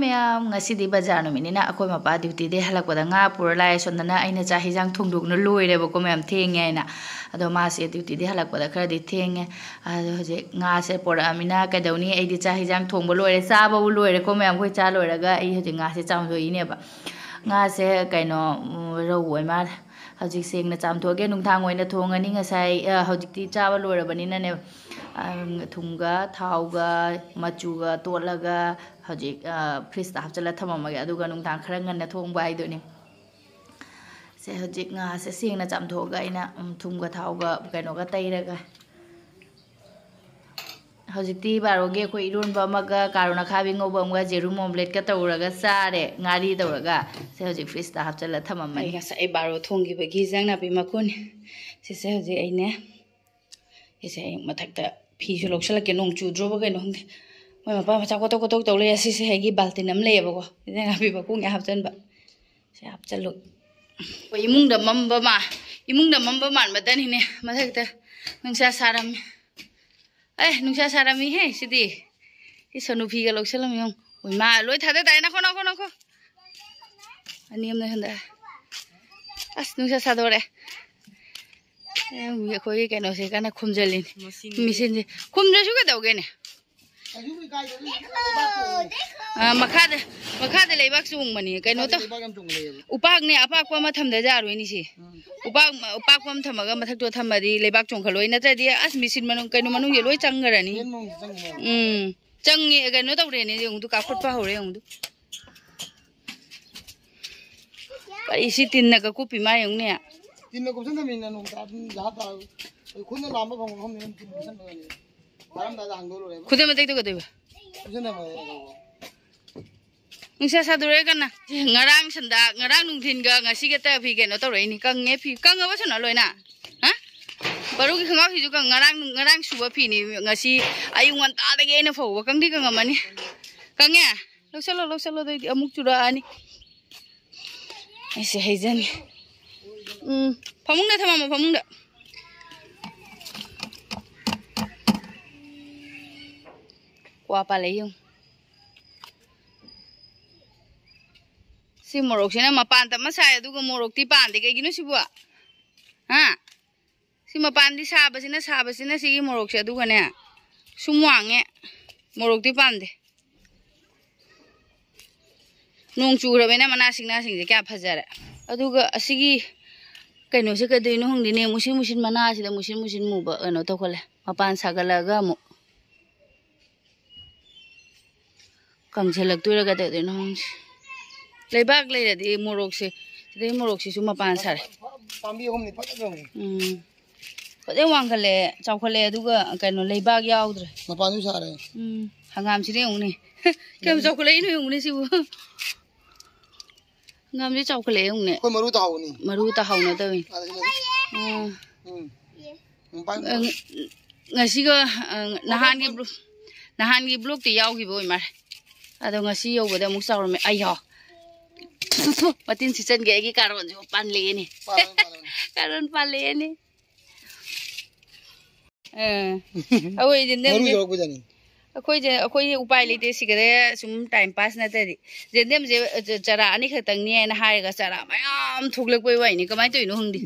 Ma'am ngasi बाजार नुमिनिना अखोय Mopa duty दे हलकपदा nga pura lai sondana aina cha hijang thungdukna loire ba ko ma'am थेंगे आइना अदो मासे ड्यूटी दे हलकपदा खरदी थेंगे अदो होजे nga से pora amina kadawni aidi cha hijang thongba loire chaba bu loire ko ma'am khoi cha loiraga ai hoje nga se chamdo ine ba nga se kaino ro oi ma hojik sengna chamthoge nungthang oina thongani ngasai hojikti chaba loirabanina ne thumga thauga machuga tolaga hojik freeze hapchala thamamaga aduga nungthang khara nganna thongba haidoni se hojik nga se sengna chamthoga ina thumga thauga kainoga tairaga hojikti baroge ko ironba amaga karuna khabi ngoba amga jerum omelette ka tawraga sare ngari tawraga se hojik freeze ta hapchala thamamani ga sai baro thongi bagi jangna bi makun se hojik aine ese mathakta phi su loksala ke nong chu droba ke nong moi mapa macha ko to le si se hegi balti nam le ba ko ina ga bi ba ku nga hapchan ba se hapchal lo ko imung da mamba man madan hine mathakta nungsa saram ai nungsa sarami he sidi I sonu phi ga loksalam yong oi ma loi thada dai na ko ani am na handa as nungsa sadore em khoi cái nó sẽ cái nó khum lên machine khum ra chú cái đầu cái này mà khát lấy bác dùng mà nè cái nó to upak nè upak qua mà thầm để ra rồi nè chị upak qua mà thầm mà thắc cho thầm mà đi lấy bác dùng khởi lối nè tại đi as machine mà nó cái nó mà nó nhiều lối chăng rồi nè chăng cái nó tao rồi nè dùng tu cá phật phá rồi dùng tu cái gì tin là cái cúp bị mai dùng nè tin nó cũng rất là mình là nông sản giá cả khuôn nó làm cái không nên tin rất là làm đã hàng đô rồi khuôn mà thấy tôi cái gì rất là nhưng sao tôi cái na ngarang sanda ngarang nung thin ga ngasi cái ta phi cái nó tao rồi ni căng nghe phi căng ở bao nó rồi nè hả baru cái khang phi juga ngarang suba phi ni ngasi ayung an ta cái nó phổ căng đi căng mà ni căng nghe lâu sau đây amuk chura ani ai sẽ hay dân famung da thama famung da qua pa lấy yung si morok sina mapan ta masai aduga morok ti pan de kaigino sibua ha si mapan di saba sina si morok se aduga ne sumwange morok ti pan de nong chu ra bena mana sing je kya phajara aduga asigi kaino se ka deino hong dine musin mana sida musin mu ba ano to khole mapan sagalaga mu kang chelak tu ra ga de no hong leibak le de morok se su mapan sare pambi hom ni pat ga pade wang khale chaw khale aduga kaino leibak yaudre mapan su sare hangam sire hong ni kem chaw khale ino hong ni sibu ngam je chaw khale hong ne ko maru ta hau na tawi ngasi ga nahan gi blok ti yaw gi boy mar ado ngasi yo bada muk saw me ai ho patin si chen ge gi karon jo pan le ni karon pan le ni awoi din dem maru yo ko jani akhoi upai lite sigare sum time pass na tari jendem je chara ani khatang ni na hai ga chara mayam thuklek pai wai ni kamai toino hungdi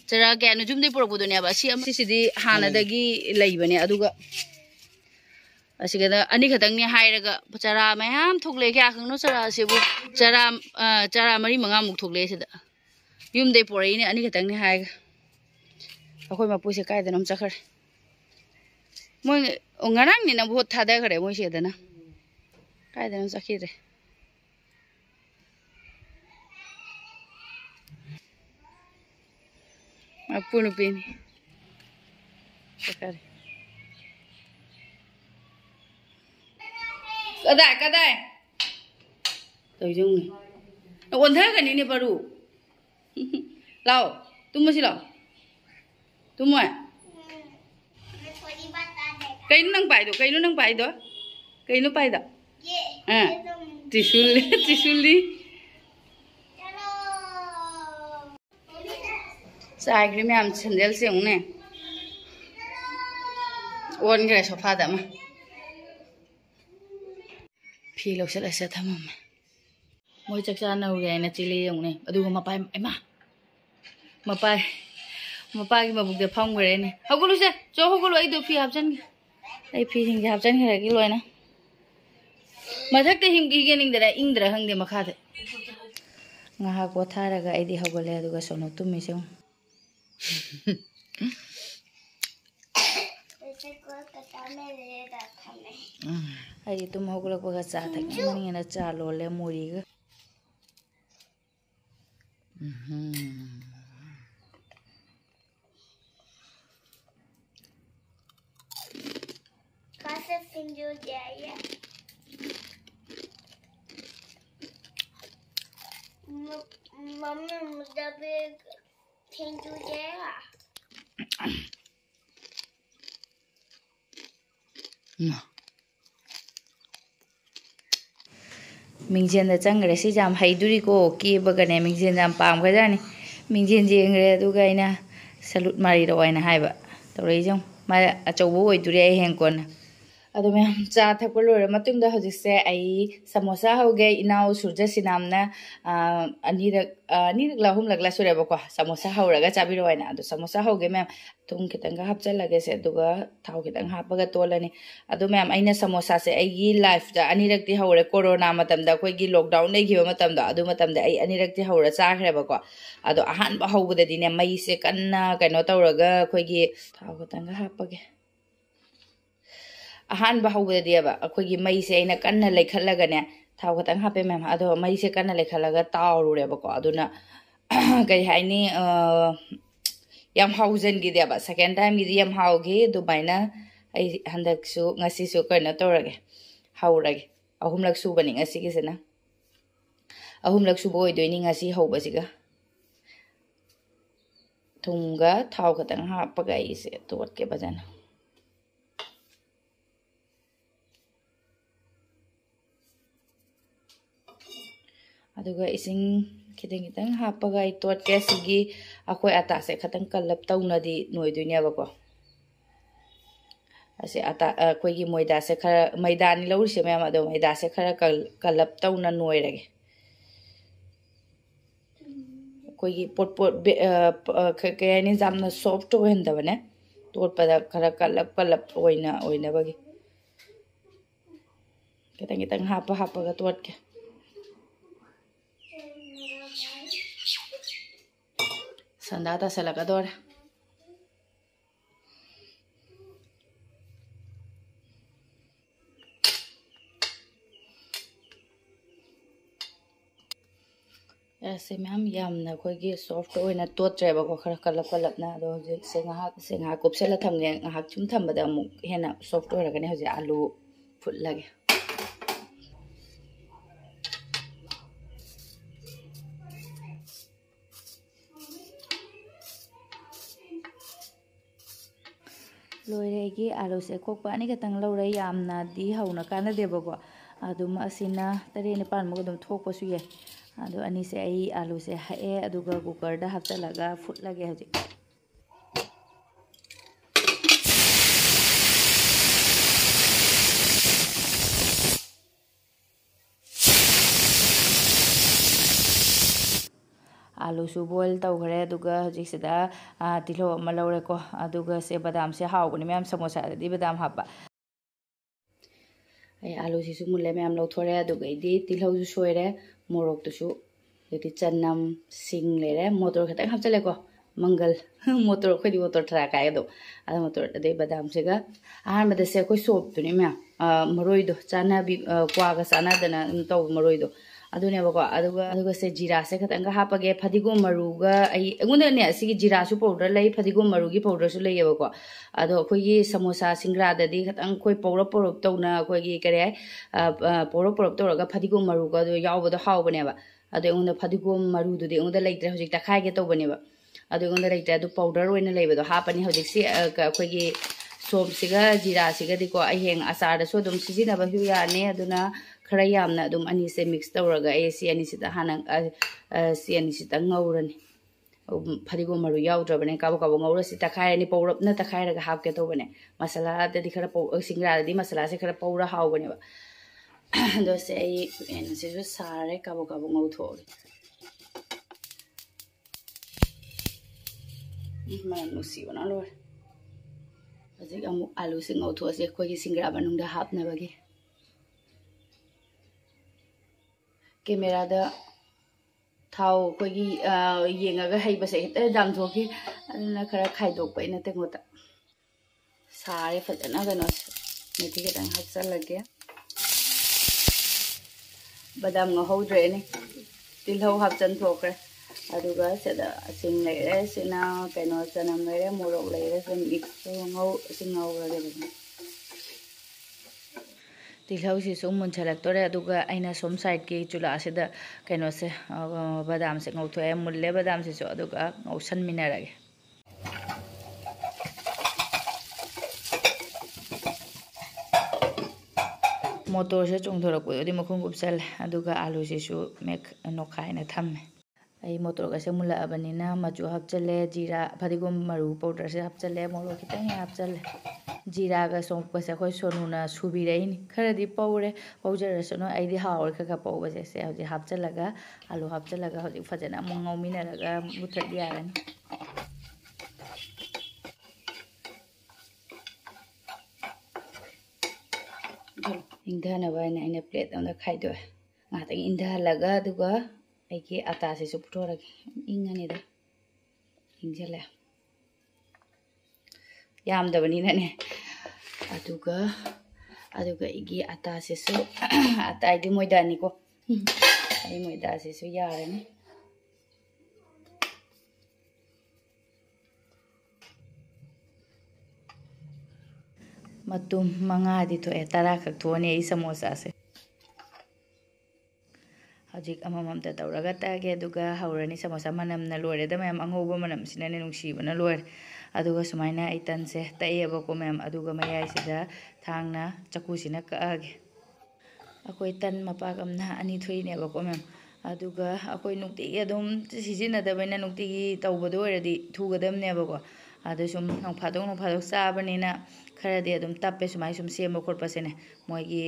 chara kya nu jumde pura budo ne ba si am si di hana dagi leibane aduga asigada ani khatang ni hai raga chara mayam thukle kya khangno chara sebu chara mari manga muk thukle sida yumde pura ni ani khatang ni hai ga akhoi ma puse kai danam chakhar moi ngarang ni na bhot thada khare moi se dana kai danam chakhi re apunu pini chakhar kadai toi jung ni on tha ka ni paru lao tum si lao tum moi cây nó nang pai đó tisuli sai cái mẹ am sandal se ung ne on cái sofa da ma ꯐꯤ ꯂꯧꯁꯤꯜꯂꯁꯦ ꯊꯝꯃꯝꯃꯦ ꯃꯣꯏ ꯆꯥꯛ ꯆꯥꯅꯧꯔꯦ ꯍꯥꯏꯅ ꯆꯤꯂꯦ ꯌꯦꯡꯉꯨꯅꯦ ꯑꯗꯨꯒ ꯃꯄꯥꯏ ꯃꯄꯥꯒꯤ ꯃꯕꯨꯛꯇ ꯐꯝꯈ꯭ꯔꯦꯅꯦ ꯍꯧꯒꯠꯂꯨꯁꯦ ꯆꯣ ꯍꯧꯒꯠꯂꯨ ꯑꯩꯗꯣ ꯐꯤ ꯍꯥꯞꯆꯟꯒꯦ ꯑꯩ ꯐꯤꯁꯤꯡꯁꯦ ꯍꯥꯞꯆꯟꯈ꯭ꯔꯒꯦ ꯂꯣꯏꯅ ꯃꯊꯛꯇ ꯍꯤꯡꯗꯔ ꯏꯪꯗ꯭ꯔꯥ ꯈꯪꯗꯦ ꯃꯈꯥꯗ ꯉꯥꯏꯍꯥꯛ ꯄꯣꯊꯥꯔꯒ ꯑꯩꯗꯤ ꯍꯧꯒꯠꯂꯦ ꯑꯗꯨꯒ ꯁꯣꯅꯣ ꯇꯨꯝꯃꯤꯁꯦ ꯑꯩꯗꯤ ꯇꯨꯝ ꯍꯧꯒꯠꯂꯛꯄꯒ ꯆꯥ ꯊꯛꯅꯤꯡꯕꯅꯤꯅ ꯆꯥ ꯂꯣꯜꯂꯦ ꯃꯣꯔꯤꯒ Mama muda be thank you jaya. ꯃꯤꯡꯖꯦꯟꯗ ꯆꯪꯈ꯭ꯔꯦ ꯁꯤꯁꯦ ꯌꯥꯝ ꯍꯩꯗꯣꯔꯤꯀꯣ ꯀꯦꯕꯒꯅꯦ ꯃꯤꯡꯖꯦꯟ ꯌꯥꯝ ꯄꯥꯝꯈ꯭ꯔꯖꯥꯠꯅꯤ ꯃꯤꯡꯖꯦꯟ ꯌꯦꯡꯈ꯭ꯔꯦ ꯑꯗꯨꯒ ꯑꯩꯅ ꯁꯂꯨꯠ ꯃꯥꯔꯤꯔꯛꯑꯣ ꯍꯥꯏꯅ ꯍꯥꯏꯕ ꯇꯧꯔꯛꯏꯁꯦ ꯃꯥ ꯑꯆꯧꯕ ꯑꯣꯏꯗꯣꯔꯤ ꯑꯩ ꯍꯌꯦꯡ ꯀꯣꯟꯅ ꯑꯗꯣ ꯃꯌꯥꯝ ꯆꯥ ꯊꯛꯄ ꯂꯣꯏꯔ ꯃꯇꯨꯡꯗ ꯍꯧꯖꯤꯛꯁꯦ ꯑꯩ ꯁꯃꯣꯁꯥ ꯍꯧꯒꯦ ꯏꯅꯥꯎ ꯁꯨꯔꯖꯁꯤꯅꯥꯝꯅ ꯑꯅꯤꯔꯛꯂ ꯑꯍꯨꯝꯂꯛꯂ ꯁꯨꯔꯦꯕꯀꯣ ꯁꯃꯣꯁꯥ ꯍꯧꯔꯒ ꯆꯥꯕꯤꯔꯣ ꯍꯥꯏꯅ ꯑꯗꯣ ꯁꯃꯣꯁꯥ ꯍꯧꯒꯦ ꯃꯌꯥꯝ ꯊꯨꯝ ꯈꯤꯇꯪꯒ ꯍꯥꯞꯆꯜꯂꯒꯦꯁꯦ ꯑꯗꯨꯒ ꯊꯥꯎ ꯈꯤꯇꯪ ꯍꯥꯞꯄꯒ ꯇꯣꯜꯂꯅꯤ ꯑꯗꯣ ꯃꯌꯥꯝ ꯑꯩꯅ ꯁꯃꯣꯁꯥꯁꯦ ꯑꯩꯒꯤ ꯂꯥꯏꯐꯇ ꯑꯅꯤꯔꯛꯇꯤ ꯍꯧꯔꯦ ꯀꯣꯔꯣꯅꯥ ꯃꯇꯝꯗ ꯑꯩꯈꯣꯏꯒꯤ ꯂꯣꯛꯗꯥꯎꯟ ꯂꯩꯈꯤꯕ ꯃꯇꯝꯗꯣ ꯑꯗꯨ ꯃꯇꯝꯗ ꯑꯩ ꯑꯅꯤꯔꯛꯇꯤ ꯍꯧꯔ ꯆꯥꯈ꯭ꯔꯦꯕꯀോ ꯑꯗꯣ ꯑꯍꯥꯟꯕ ꯍꯧꯕꯗꯗꯤꯅꯦ ꯃꯩꯁꯦ ꯀꯟꯅ ꯀꯩꯅꯣ ꯇꯧꯔꯒ ꯑꯩꯈꯣꯏꯒꯤ ꯊꯥꯎ ꯈꯤꯇꯪꯒ ꯍꯥꯞꯄꯒꯦ ꯑꯍꯥꯟꯕ ꯍꯧꯕꯗꯗꯤꯕ ꯑꯩꯈꯣꯏꯒꯤ ꯃꯩꯁꯦ ꯑꯩꯅ ꯀꯟꯅ ꯂꯩꯈꯠꯂꯒꯅꯦ ꯊꯥꯎ ꯈꯤꯇꯪ ꯍꯥꯞꯄꯦ ꯃꯌꯥꯝ ꯑꯗꯣ ꯃꯩꯁꯦ ꯀꯟꯅ ꯂꯩꯈꯠꯂꯒ ꯇꯥꯎꯔꯨꯔꯦꯕꯀꯣ ꯑꯗꯨꯅ ꯀꯩ ꯍꯥꯏꯅꯤ ꯌꯥꯝ ꯍꯥꯎꯖꯟꯈꯤꯗꯦꯕ ꯁꯦꯀꯦꯟ ꯇꯥꯏꯝꯒꯤꯗꯤ ꯌꯥꯝ ꯍꯥꯎꯈꯤ ꯑꯗꯨꯃꯥꯏꯅ ꯑꯩ ꯍꯟꯗꯛꯁꯨ ꯉꯁꯤꯁꯨ ꯀꯩꯅꯣ ꯇꯧꯔꯒꯦ ꯍꯧꯔꯒꯦ ꯑꯍꯨꯝꯂꯛ ꯁꯨꯕꯅꯤ ꯉꯁꯤꯒꯤꯁꯤꯅ ꯑꯍꯨꯝꯂꯛ ꯁꯨꯕ ꯑꯣꯏꯗꯣꯏꯅꯤ ꯉꯁꯤ ꯍꯧꯕꯁꯤꯒ ꯊꯨꯝꯒ ꯊꯥꯎ ꯈꯤꯇꯪ ꯍꯥꯞꯄꯒ ꯑꯩꯁꯦ ꯇꯣꯠꯀꯦ ꯐꯖꯅ ꯑꯗꯨꯒ ꯏꯁꯤꯡ ꯈꯤꯇꯪ ꯍꯥꯞꯄꯒ ꯑꯩ ꯇꯣꯠꯀꯦ ꯁꯤꯒꯤ ꯑꯩꯈꯣꯏ ꯑꯇꯥꯁꯦ ꯈꯤꯇꯪ ꯀꯜꯂꯞ ꯇꯧꯅꯗꯤ ꯅꯣꯏꯗꯣꯏꯅꯦꯕꯀꯣ ꯑꯁꯤ ꯑꯇꯥ ꯑꯩꯈꯣꯏꯒꯤ ꯃꯣꯏꯗꯥꯁꯦ ꯈꯔ ꯃꯩꯗꯥꯅꯤ ꯂꯧꯔꯤꯁꯦ ꯃꯌꯥꯝ ꯑꯗꯣ ꯃꯩꯗꯥꯁꯦ ꯈꯔ ꯀꯜꯂꯞ ꯇꯧꯅ ꯅꯣꯏꯔꯒꯦ ꯑꯩꯈꯣꯏꯒꯤ ꯀꯩ ꯍꯥꯏꯅꯤ ꯌꯥꯝꯅ ꯁꯣꯐꯠ ꯑꯣꯏꯍꯟꯗꯕꯅꯦ ꯇꯣꯠꯄꯗ ꯈꯔ ꯀꯜꯂꯞ ꯑꯣꯏꯅꯕꯒꯤ खितंग हापगा तोड़के संदा तसलगदौरे ऐसे मैम यामना अखोगी सॉफ्ट ओइना तोत्रेबको खरा कलप कलपना अदो हजे से कुपसेला थमगे ngahak chum thambada amuk hena soft oiragane हजे आलू फुटलगे लोरेगी आलू से कोकपा अनि खतंग लौरे यामना दी हौना कानदेबको अदुम असिना तरे निपान मुग अदुम थोकपसु ये अदु अनि से आई आलू से हाए अदुगा कुकर दा हप्चलगा फुटलगे हजे आलू सु बॉयल तौखरे अदुगा हजिसिदा तिलो अमा लौरेको अदुगा से बादाम से हावगनी मैम समोसा दी बादाम हापा आई आलू सिसु मुले मैम लौथोरे अदुगा इदी तिलो सु सोयरे मोरोक तुसु यदि चन्नम सिंग लेरे मोटर खतंग हपचलेको मंगल मोटर खोदि मोटर थरा कायदो अदा मोटर अदे बादाम सेगा अहानबदा से कोइ सोप तुनि मैम मरोइदो चाना बि क्वागा चाना दना तौ मरोइदो अदुनेबको अदुगा से जीरा से खतंग हापगे फदिगोम मरुगा अगुंदने असिगी जीरा सु पाउडर लई फदिगोम मरुगी पाउडर सु लईयेबको अदो अखोगी समोसा सिंग्रा ददी खतंग कोइ पौरप तौना अखोगी करे पौरप तौरगा फदिगोम मरुगा दो यावबदो हावबनेबा अदो अगुंदा फदिगोम मरुदुदि अगुंदा लैत्रे हजिक तखाइगे तौबनेबा अदो अगुंदा लैत्रे अदो पाउडर ओइना लैबदो हापनी हजिक सि अखोगी सोप सिगा जीरा सिगा दिको अहेंग अचार दसु दुम सिजिनबा हु याने अदुना खरा यामना अदुम अनि से मिक्स तौरगा ए सि अनि सिदा हाना सि अनि सिदा ngौरनी फदिगोम मरु याउद्रबने काबो काबो ngौरसि तखाइरनी पौरपना तखाइरगा हापके तौबने मसाला ददि खरा सिंग्रा ददि मसाला से खरा पौरा हावबनेबा ꯑꯗꯣ ꯁꯦ ꯑꯩ ꯌꯦꯟꯁꯤꯁꯨ ꯁꯥꯔꯦ ꯀꯥꯕꯣꯛ ꯀꯥꯕꯣꯛ ꯉꯧꯊꯣꯛꯑꯒꯦ ꯃꯅꯝ ꯅꯨꯡꯁꯤꯕꯅ ꯂꯣꯏꯔꯦ ꯍꯧꯖꯤꯛ ꯑꯃꯨꯛ ꯑꯥꯂꯨꯁꯤ ꯉꯧꯊꯣꯛꯑꯁꯦ ꯑꯩꯈꯣꯏꯒꯤ ꯁꯤꯡꯒ꯭ꯔꯥ ꯃꯅꯨꯡꯗ ꯍꯥꯞꯅꯕꯒꯤ ꯀꯦꯃꯦꯔꯥꯗ ꯊꯥꯎ ꯑꯩꯈꯣꯏꯒꯤ ꯌꯦꯡꯉꯒ ꯍꯩꯕꯁꯦ ꯍꯦꯛꯇ ꯗꯥꯝꯊꯣꯛꯈꯤ ꯑꯗꯨꯅ ꯈꯔ ꯈꯥꯏꯗꯣꯛꯄ ꯑꯩꯅ ꯇꯦꯡꯀꯣꯠꯇ ꯁꯥꯔꯦ ꯐꯖꯅ ꯀꯩꯅꯣꯁꯦ ꯃꯦꯊꯤ ꯈꯤꯇꯪ ꯍꯥꯞꯆꯜꯂꯒꯦ ꯕꯗꯥꯝ ꯉꯧꯍꯧꯗ꯭ꯔꯦꯅꯦ ꯇꯤꯜꯍꯧ ꯍꯥꯞꯆꯟꯊꯣꯛꯈ꯭ꯔꯦ ꯑꯗꯨꯒ ꯁꯤꯗ ꯁꯤꯡ ꯂꯩꯔꯦ ꯁꯤꯅ ꯀꯩꯅꯣ ꯆꯅꯝ ꯂꯩꯔꯦ ꯃꯣꯔꯣꯛ ꯂꯩꯔꯦ ꯁꯤ ꯃꯤꯛꯁ ꯉꯧꯔꯒꯦ ꯑꯗꯨꯝ ꯇꯤꯜꯍꯧꯁꯤꯁꯨ ꯃꯨꯟꯁꯜꯂꯛꯇꯣꯔꯦ ꯑꯗꯨꯒ ꯑꯩꯅ ꯁꯣꯝ ꯁꯥꯏꯗꯀꯤ ꯆꯨꯂꯥꯁꯤꯗ ꯀꯩꯅꯣꯁꯦ ꯕꯗꯥꯝꯁꯦ ꯉꯧꯊꯣꯛꯑꯦ ꯃꯨꯜꯂꯦ ꯕꯗꯥꯝꯁꯤꯁꯨ ꯑꯗꯨꯒ ꯉꯧꯁꯟꯃꯤꯟꯅꯔꯒꯦ ꯃꯣꯇꯣꯔꯁꯦ ꯆꯣꯡꯊꯣꯔꯛꯄꯗꯨꯗꯤ ꯃꯈꯨꯝ ꯀꯨꯞꯁꯜꯂꯦ ꯑꯗꯨꯒ ꯑꯥꯂꯨꯁꯤꯁꯨ ꯅꯣꯈꯥꯏꯅ ꯊꯝꯃꯦ ꯑꯩ ꯃꯣꯇꯣꯔꯒꯁꯦ ꯃꯨꯜꯂꯛꯑꯕꯅꯤꯅ ꯃꯆꯨ ꯍꯥꯞꯆꯜꯂꯦ ꯖꯤꯔꯥ ꯐꯗꯤꯒꯣꯝ ꯃꯔꯨ ꯄꯥꯎꯗꯔꯁꯦ ꯍꯥꯞꯆꯜꯂꯦ ꯃꯣꯔꯣꯛ ꯈꯤꯇꯪ ꯍꯥꯞꯆꯜꯂꯦ ꯖꯤꯔꯥꯒ ꯆꯣꯡꯄꯁꯦ ꯑꯩꯈꯣꯏ ꯁꯣꯅꯨꯅ ꯁꯨꯕꯤꯔꯛꯏꯅꯤ ꯈꯔꯗꯤ ꯄꯧꯖꯔꯁꯨꯅꯣ ꯑꯩꯗꯤ ꯍꯥꯎꯔꯦ ꯈꯔ ꯄꯧꯕꯁꯦ ꯁꯦ ꯍꯧꯖꯤꯛ ꯍꯥꯞꯆꯜꯂꯒ ꯑꯥꯂꯨ ꯍꯥꯞꯆꯜꯂꯒ ꯍꯧꯖꯤꯛ ꯐꯖꯅ ꯑꯃꯨꯛ ꯉꯧꯃꯤꯟꯅꯔꯒ ꯃꯨꯊꯠ ꯌꯥꯔꯅꯤ ꯏꯪꯊꯅꯕ ꯍꯥꯏꯅ ꯑꯩꯅ ꯄ꯭ꯂꯦꯠ ꯑꯃꯗ ꯈꯥꯏꯗꯣꯛꯑꯦ ꯉꯥꯛꯇꯪ ꯏꯪꯊꯍꯜꯂꯒ ꯑꯗꯨꯒ ꯑꯩꯒꯤ ꯑꯇꯥꯁꯤꯁꯨ ꯐꯨꯠꯇꯣꯔꯒꯦ ꯏꯪꯉꯅꯤꯗ ꯏꯪꯁꯤꯜꯂꯦ ꯌꯥꯝꯗꯕꯅꯤꯅꯅꯦ ꯑꯗꯨꯒ ꯑꯩꯒꯤ ꯑꯇꯥꯁꯤꯁꯨ ꯑꯇꯥꯏꯗꯤ ꯃꯣꯏꯗꯥꯅꯤꯀꯣ ꯑꯩ ꯃꯣꯏꯗꯥꯁꯤꯁꯨ ꯌꯥꯔꯅꯤ ꯃꯇꯨꯝ 5ꯗꯤ ꯊꯣꯛꯑꯦ 10 ꯈꯛ ꯊꯣꯛꯑꯅꯤ ꯑꯩ ꯁꯃꯣꯁꯥꯁꯦ ꯍꯧꯖꯤꯛ ꯑꯃꯃꯝꯇ ꯇꯧꯔꯒ ꯇꯛꯑꯒꯦ ꯑꯗꯨꯒ ꯍꯧꯔꯅꯤ ꯁꯃꯣꯁꯥ ꯃꯅꯝꯅ ꯂꯣꯏꯔꯦꯗ ꯃꯌꯥꯝ ꯑꯉꯧꯕ ꯃꯅꯝꯁꯤꯅꯅꯦ ꯅꯨꯡꯁꯤꯕꯅ ꯂꯣꯏꯔꯦ ꯑꯗꯨꯒ ꯁꯨꯃꯥꯏꯅ ꯑꯩ ꯇꯟꯁꯦ ꯇꯛꯑꯦꯕꯀꯣ ꯃꯌꯥꯝ ꯑꯗꯨꯒ ꯃꯌꯥꯏꯁꯤꯗ ꯊꯥꯡꯅ ꯆꯀꯨꯁꯤꯅ ꯀꯛꯑꯒꯦ ꯑꯩꯈꯣꯏ ꯇꯟ ꯃꯄꯥꯛ ꯑꯃꯅ 2 ꯊꯣꯛꯏꯅꯦꯕꯀꯣ ꯃꯌꯥꯝ ꯑꯗꯨꯒ ꯑꯩꯈꯣꯏ ꯅꯨꯡꯇꯤꯒꯤ ꯑꯗꯨꯝ ꯁꯤꯖꯤꯟꯅꯗꯕꯅꯤꯅ ꯅꯨꯡꯇꯤꯒꯤ ꯇꯧꯕꯗꯣ ꯑꯣꯏꯔꯗꯤ ꯊꯨꯒꯗꯕꯅꯦꯕꯀꯣ ꯑꯗꯨ ꯁꯨꯝ ꯅꯣꯡ ꯐꯥꯗꯣꯛ ꯆꯥꯕꯅꯤꯅ ꯈꯔꯗꯤ ꯑꯗꯨꯝ ꯇꯞꯄꯦ ꯁꯨꯃꯥꯏꯅ ꯁꯨꯝ ꯁꯦꯝꯕ ꯈꯣꯠꯄꯁꯦꯅꯦ ꯃꯣꯏꯒꯤ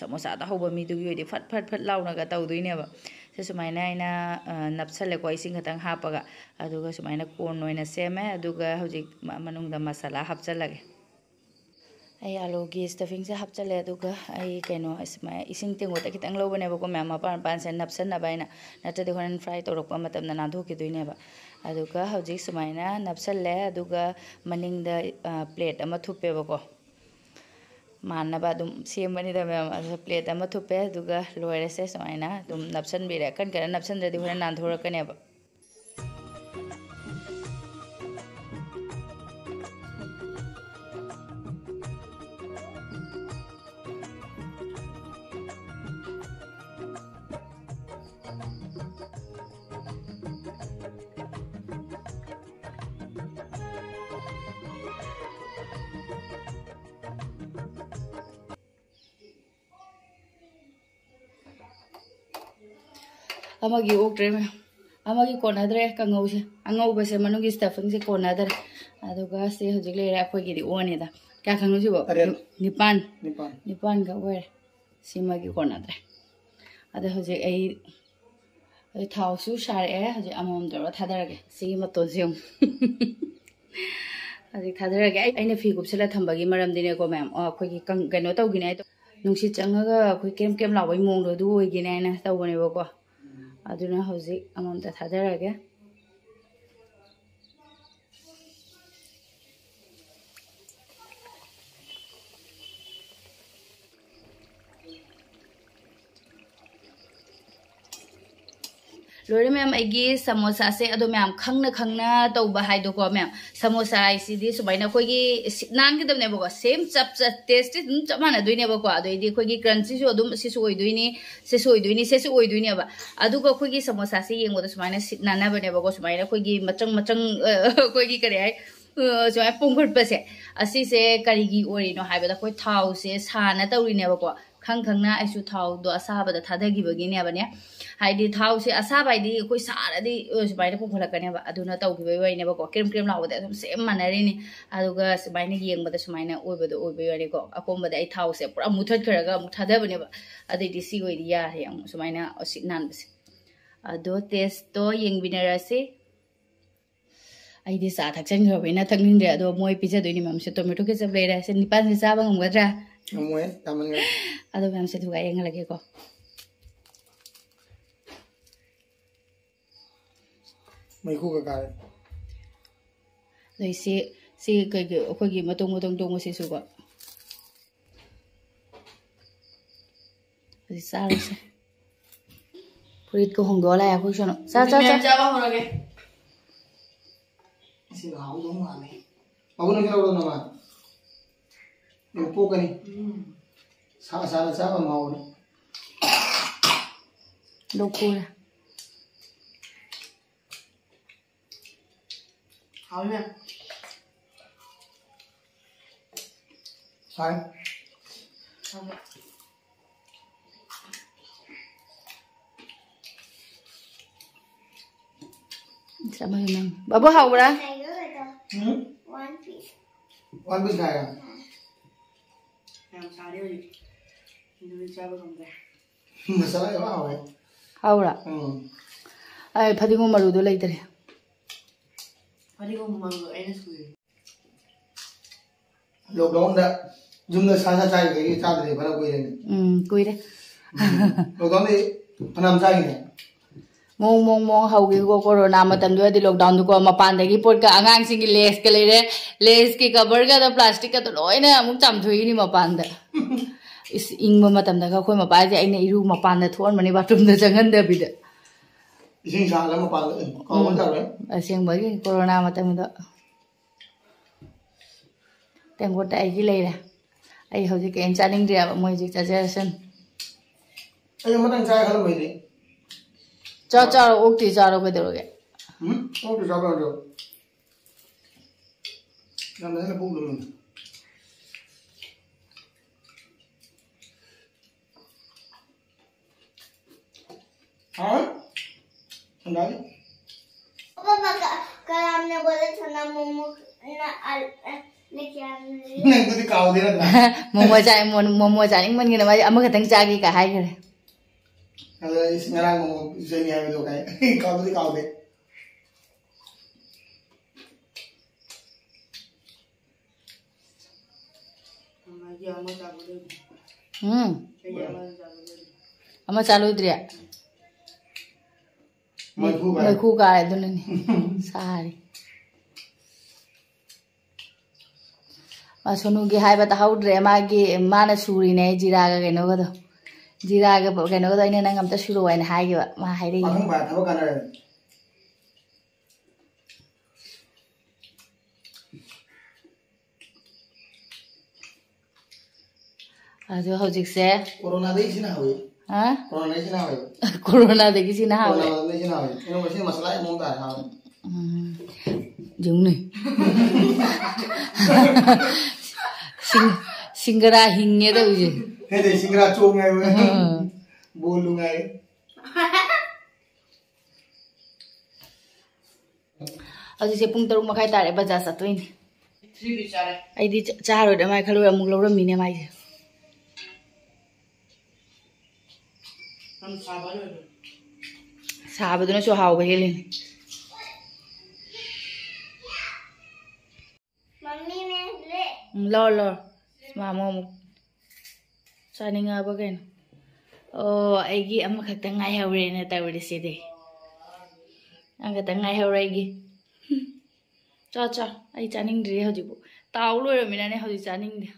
ꯁꯃꯣꯁꯥꯗ ꯍꯧꯕ ꯃꯤꯗꯨꯒꯤ ꯑꯣꯏꯗꯤ ꯐꯠ ꯐꯠ ꯂꯥꯎꯅꯒ ꯇꯧꯗꯣꯏꯅꯦꯕ ꯁꯤ ꯁꯨꯃꯥꯏꯅ ꯑꯩꯅ ꯅꯞꯁꯜꯂꯦꯀꯣ ꯏꯁꯤꯡ ꯈꯛꯇꯪ ꯍꯥꯞꯄꯒ ꯑꯗꯨꯒ ꯁꯨꯃꯥꯏꯅ ꯀꯣꯟ ꯑꯣꯏꯅ ꯁꯦꯝꯃꯦ ꯑꯗꯨꯒ ꯍꯧꯖꯤꯛ ꯃꯅꯨꯡꯗ ꯃꯁꯥꯂꯥ ꯍꯥꯞꯆꯜꯂꯒꯦ ꯑꯩ ꯑꯥꯂꯨꯒꯤ ꯁ꯭ꯇꯐꯤꯡꯁꯦ ꯍꯥꯞꯆꯜꯂꯦ ꯑꯗꯨꯒ ꯑꯩ ꯀꯩꯅꯣ ꯏꯁꯤꯡ ꯇꯦꯡꯀꯣꯠꯇ ꯈꯤꯇꯪ ꯂꯧꯕꯅꯦꯕꯀꯣ ꯃꯌꯥꯝ ꯃꯄꯥꯟꯁꯦ ꯅꯞꯁꯟꯅꯕ ꯑꯩꯅ ꯅꯠꯇ꯭ꯔꯗꯤ ꯍꯣꯔꯦꯟ ꯐ꯭ꯔꯥꯏ ꯇꯧꯔꯛꯄ ꯃꯇꯝꯗ ꯅꯥꯟꯊꯣꯛꯈꯤꯗꯣꯏꯅꯦꯕ ꯑꯗꯨꯒ ꯍꯧꯖꯤꯛ ꯁꯨꯃꯥꯏꯅ ꯅꯞꯁꯜꯂꯦ ꯑꯗꯨꯒ ꯃꯅꯤꯡꯗ ꯄ꯭ꯂꯦꯠ ꯑꯃ ꯊꯨꯞꯄꯦꯕꯀꯣ ꯃꯥꯟꯅꯕ ꯑꯗꯨꯝ ꯁꯦꯝꯕꯅꯤꯗ ꯃꯌꯥꯝ ꯑꯗꯨ ꯄ꯭ꯂꯦꯠ ꯑꯃ ꯊꯨꯞꯄꯦ ꯑꯗꯨꯒ ꯂꯣꯏꯔꯁꯦ ꯁꯨꯃꯥꯏꯅ ꯑꯗꯨꯝ ꯅꯞꯁꯟꯕꯤꯔꯦ ꯀꯟꯅ ꯅꯞꯁꯟꯗ꯭ꯔꯗꯤ ꯍꯣꯔꯦꯟ ꯅꯥꯟꯊꯣꯔꯛꯀꯅꯦꯕ ꯑꯃꯒꯤ ꯑꯣꯛꯇ꯭ꯔꯦ ꯃꯌꯥꯝ ꯑꯃꯒꯤ ꯀꯣꯟꯅꯗ꯭ꯔꯦ ꯀꯥꯡꯉꯧꯁꯦ ꯑꯉꯧꯕꯁꯦ ꯃꯅꯨꯡꯒꯤ ꯁ꯭ꯇꯐꯤꯡꯁꯦ ꯀꯣꯟꯅꯗ꯭ꯔꯦ ꯑꯗꯨꯒ ꯁꯤ ꯍꯧꯖꯤꯛ ꯂꯩꯔꯦ ꯑꯩꯈꯣꯏꯒꯤꯗꯤ ꯑꯣꯅꯤꯗ ꯀꯌꯥ ꯈꯪꯅꯁꯤꯕꯣ 9 ꯑꯣꯏꯔꯦ ꯁꯤꯃꯒꯤ ꯀꯣꯟꯅꯗ꯭ꯔꯦ ꯑꯗꯣ ꯍꯧꯖꯤꯛ ꯑꯩ ꯊꯥꯎꯁꯨ ꯁꯥꯔꯛꯑꯦ ꯍꯧꯖꯤꯛ ꯑꯃꯃꯝ ꯇꯧꯔꯒ ꯊꯥꯗꯔꯒꯦ ꯁꯤꯒꯤ ꯃꯇꯣꯟꯁꯦ ꯌꯦꯡꯉꯨ ꯍꯧꯖꯤꯛ ꯊꯥꯗꯔꯒꯦ ꯑꯩꯅ ꯐꯤ ꯀꯨꯞꯁꯜꯂ ꯊꯝꯕꯒꯤ ꯃꯔꯝꯗꯤꯅꯦꯀꯣ ꯃꯌꯥꯝ ꯑꯩꯈꯣꯏꯒꯤ ꯀꯩꯅꯣ ꯇꯧꯈꯤꯅꯦ ꯍꯥꯏꯗꯣ ꯅꯨꯡꯁꯤꯠ ꯆꯪꯉꯒ ꯑꯩꯈꯣꯏ ꯀꯦꯝ ꯂꯥꯎꯕꯒꯤ ꯃꯑꯣꯡꯗꯣ ꯑꯗꯨ ꯑꯣꯏꯒꯤꯅꯦ ꯍꯥꯏꯅ ꯇꯧꯕꯅꯦꯕꯀꯣ ꯑꯗꯨꯅ ꯍꯧꯖꯤꯛ ꯑꯃꯃꯝꯇ ꯊꯥꯗꯔꯒꯦ ꯂꯣꯏꯔꯦ ꯃꯌꯥꯝ ꯑꯩꯒꯤ ꯁꯃꯣꯁꯥꯁꯦ ꯑꯗꯣ ꯃꯌꯥꯝ ꯈꯪꯅ ꯇꯧꯕ ꯍꯥꯏꯗꯣꯀꯣ ꯃꯌꯥꯝ ꯁꯃꯣꯁꯥ ꯍꯥꯏꯁꯤꯗꯤ ꯁꯨꯃꯥꯏꯅ ꯑꯩꯈꯣꯏꯒꯤ ꯅꯥꯟꯒꯗꯕꯅꯦꯕꯀꯣ ꯁꯦꯝ ꯆꯞ ꯇꯦꯁꯇꯤ ꯑꯗꯨꯝ ꯆꯞ ꯃꯥꯟꯅꯗꯣꯏꯅꯦꯕꯀꯣ ꯑꯗꯩꯗꯤ ꯑꯩꯈꯣꯏꯒꯤ ꯀ꯭ꯔꯟꯆꯤꯁꯨ ꯑꯗꯨꯝ ꯁꯤꯁꯨ ꯑꯣꯏꯗꯣꯏꯅꯤ ꯁꯤꯁꯨ ꯑꯣꯏꯗꯣꯏꯅꯦꯕ ꯑꯗꯨꯒ ꯑꯩꯈꯣꯏꯒꯤ ꯁꯃꯣꯁꯥꯁꯦ ꯌꯦꯡꯕꯗ ꯁꯨꯃꯥꯏꯅ ꯁꯤꯠ ꯅꯥꯟꯅꯕꯅꯦꯕꯀꯣ ꯁꯨꯃꯥꯏꯅ ꯑꯩꯈꯣꯏꯒꯤ ꯃꯆꯪ ꯑꯩꯈꯣꯏꯒꯤ ꯀꯔꯤ ꯍꯥꯏ ꯁꯨꯃꯥꯏꯅ ꯄꯣꯡꯈꯠꯄꯁꯦ ꯑꯁꯤꯁꯦ ꯀꯔꯤꯒꯤ ꯑꯣꯏꯔꯤꯅꯣ ꯍꯥꯏꯕꯗ ꯑꯩꯈꯣꯏ ꯊꯥꯎꯁꯦ ꯁꯥꯅ ꯇꯧꯔꯤꯅꯦꯕꯀꯣ khangna aisu thau do asaba da thadagi bagine bane haidi thau se asaba idi koi saradi subai da pukhalakane ba aduna tawgibai waine ba ko krem krem lawada sum sem manari ni aduga subai ni yengba sumaina oibada oibai wani ko akomba da ai thau se pura muthat kharaga mu thadabane ba adai di si oidi ya yang sumaina osik nan base ado test to yengbinarase aidi sa thakchen grabina thaknindre ado moi pizza doini mamse tomato ke sab leira se nipan se chaba ngamgadra Moi taman ga ado mamse thuga yengalage ko mai khu ka kare lei si kai ge khoi gi matong matong tong se su ko ri sa se purit ko hong dola ya ko sono sa chaba horage isi hau do ma ne abu na kira do na ma ne po kani sa sa ma ma wo locura hawle sai sama memang babu haura One piece. one piece खाएगा हम सारे Hindu chaba gambe मसाला है वाह है haura ai phadingo maru do leitare Parigo mango ene sui lockdown दा जुम दा सासा चाय के चा दे बरा कोई ने kuire लॉकडाउन दे फनाम चाय ने mong haugi ko corona matam do di lockdown ko mapan dagi pot ka angang sing les ke leire les ki cover ga da plastic ka to loina amuk cham thui ni mapan da is ingma matam da ka khoi mapa je aina iru mapan da thon mani bathroom da jangan da bi da इसिंग साला में पाल कौन कर रहे aseng bagi corona matam da tenggo ta ai gi leira ai hoji ke en chaning dia moi ji cha jason अरे मतलब चाय खा लो भाई दे cha okti cha ro ke doroge ओ तो जाबा दो ना ना बुक लो हां अंदाज पापा कल हमने बोला था ना मोमो ना लेके आने नहीं तो काव दे ना momo cha ning man gi na ma ama ka tang cha gi ka hai gare अरे इस मेरा मो जेनी है तो काय काव दे हम ya ama chaba de ya ama chaba de ama chalu dria मैं mai khu ka ai dun ni sari ma sonu gi hai ba ta hau dre ma gi ma na suri ne jira ga ke no ga do jira ga ke no ga ina nang am ta suru wa na hai gi ba ma hai ri हम बात हो करना है adu hojik se corona दे इसी ना हुए ha corona इसी ना हुए corona de gi sina ha corona दे इसी ना हुए इन मशीन मसला है मुंडा है jung ni singra hinge da uji हे दे सिंगरा चोंग है वे बोलूंगा है adu se pung 3 makai tare baza satoi ni 3 bi chare ai di charoi da mai khalo amuk lo mi ne mai हम chaba lo sabaduna so haw ba helin mummy ने ले lo ma mo saninga ba gen oh ai gi am khakta ngai hawre na tawri se de anga ta ngai hawre gi cha ai chaning dre hoji bu taw lo ra mi na ne hoji chaning de